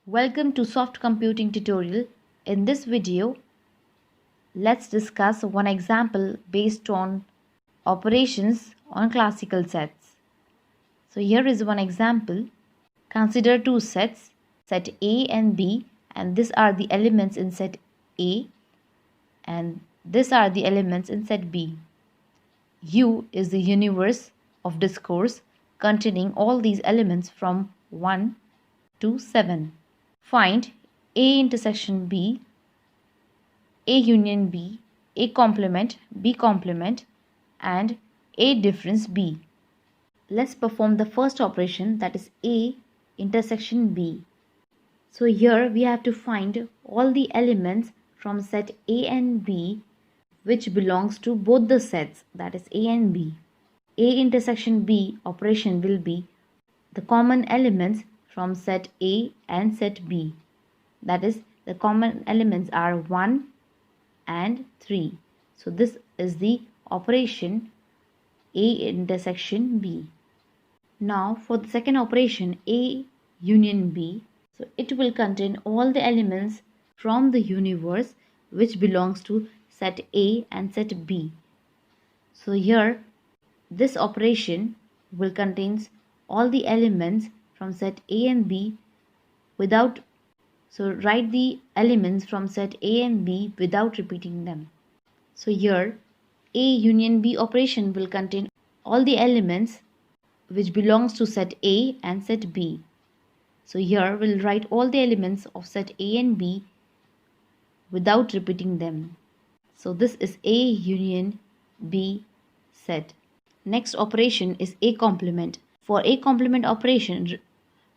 Welcome to Soft Computing tutorial. In this video, let's discuss one example based on operations on classical sets. So here is one example. Consider two sets, set A and B, and these are the elements in set A and these are the elements in set B. U is the universe of discourse containing all these elements from 1 to 7. Find A intersection B, A union B, A complement, B complement, and A difference B. Let's perform the first operation, that is A intersection B. So here we have to find all the elements from set A and B which belongs to both the sets, that is A and B. A intersection B operation will be the common elements from set A and set B. That is, the common elements are 1 and 3. So this is the operation A intersection B. Now for the second operation, A union B. So it will contain all the elements from the universe which belongs to set A and set B. So here this operation will contain all the elements from set A and B without. So write the elements from set A and B without repeating them. So here A union B operation will contain all the elements which belongs to set A and set B. So here we'll write all the elements of set A and B without repeating them. So this is A union B set. Next operation is A complement. For A complement operation,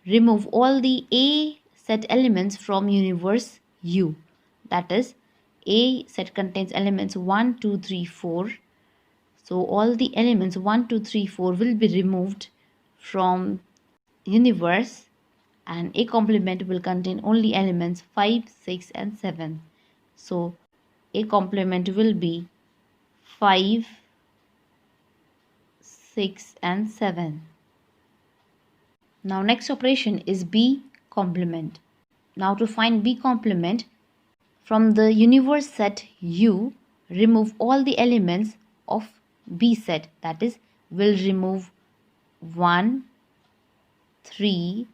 remove all the A set elements from universe U. That is, A set contains elements 1, 2, 3, 4. So all the elements 1, 2, 3, 4 will be removed from universe, and A complement will contain only elements 5, 6 and 7. So A complement will be 5, 6 and 7. Now next operation is B complement. Now to find B complement, from the universe set U, remove all the elements of B set. That is, we'll remove 1, 3,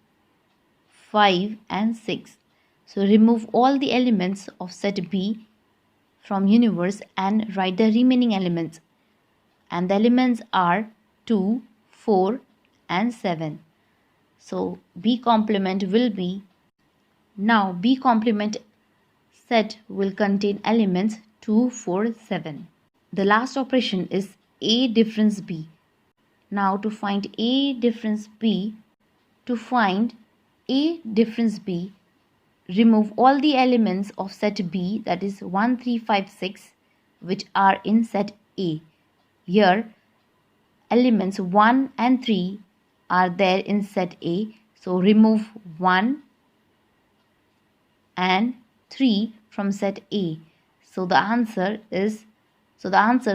5 and 6. So remove all the elements of set B from universe and write the remaining elements. And the elements are 2, 4 and 7. So B complement will be, now B complement set will contain elements 2, 4, 7. The last operation is A difference B. Now to find A difference B, remove all the elements of set B, that is 1, 3, 5, 6, which are in set A. Here elements 1 and 3 are there in set A. So remove 1 and 3 from set A. So the answer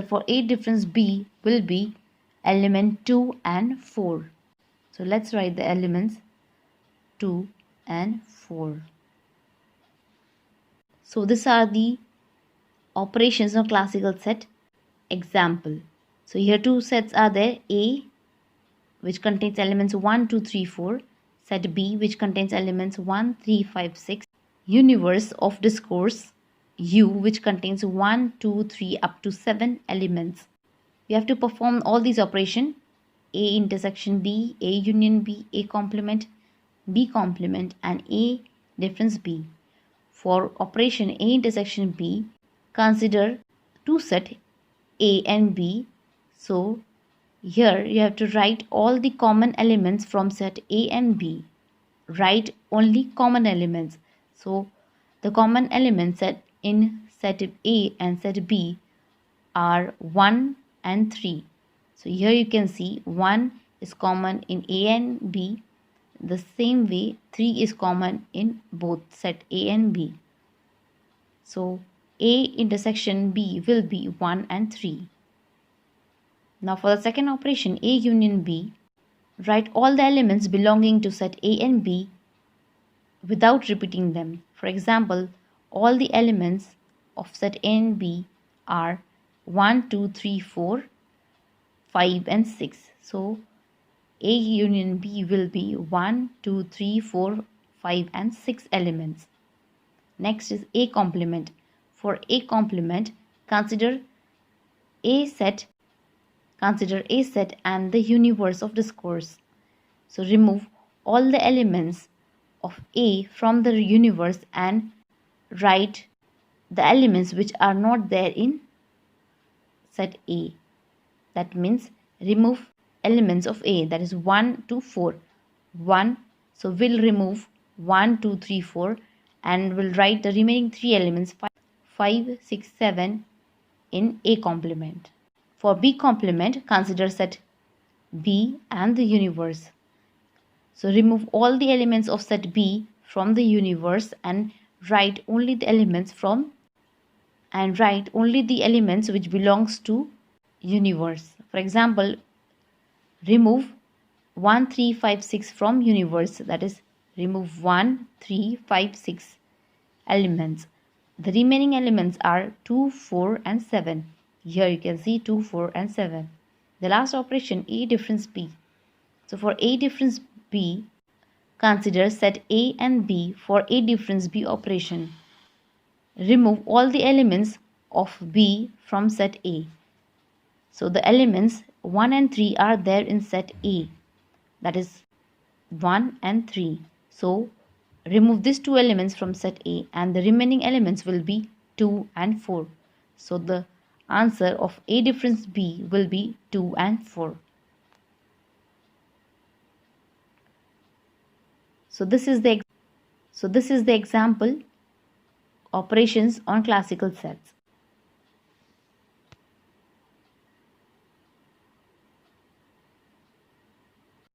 for A difference B will be element 2 and 4. So let's write the elements 2 and 4. So these are the operations of classical set. Example. So here two sets are there, A which contains elements 1, 2, 3, 4, set B which contains elements 1, 3, 5, 6, universe of discourse U which contains 1, 2, 3 up to 7 elements. We have to perform all these operations: A intersection B, A union B, A complement, B complement and A difference B. For operation A intersection B, consider two sets A and B. So here you have to write all the common elements from set A and B. Write only common elements. So the common elements set in set A and set B are 1 and 3. So here you can see 1 is common in A and B. The same way 3 is common in both set A and B. So A intersection B will be 1 and 3. Now for the second operation, A union B, write all the elements belonging to set A and B without repeating them. For example, all the elements of set A and B are 1, 2, 3, 4, 5 and 6. So A union B will be 1, 2, 3, 4, 5 and 6 elements. Next is A complement. For A complement, consider A set and the universe of discourse. So remove all the elements of A from the universe and write the elements which are not there in set A. That means remove elements of A, that is 1 to 4. 1, so we'll remove 1, 2, 3, 4 and we'll write the remaining 3 elements 5, 6, 7 in A complement. For B complement, consider set B and the universe. So remove all the elements of set B from the universe and write only the elements which belongs to universe. For example, remove 1, 3, 5, 6 from universe, that is remove 1, 3, 5, 6 elements. The remaining elements are 2, 4 and 7. Here you can see 2, 4 and 7. The last operation, A difference B. So for A difference B, consider set A and B. For A difference B operation, remove all the elements of B from set A. So the elements 1 and 3 are there in set A, that is 1 and 3. So remove these two elements from set A and the remaining elements will be 2 and 4. So the answer of A difference B will be 2 and 4. So this is the example operations on classical sets.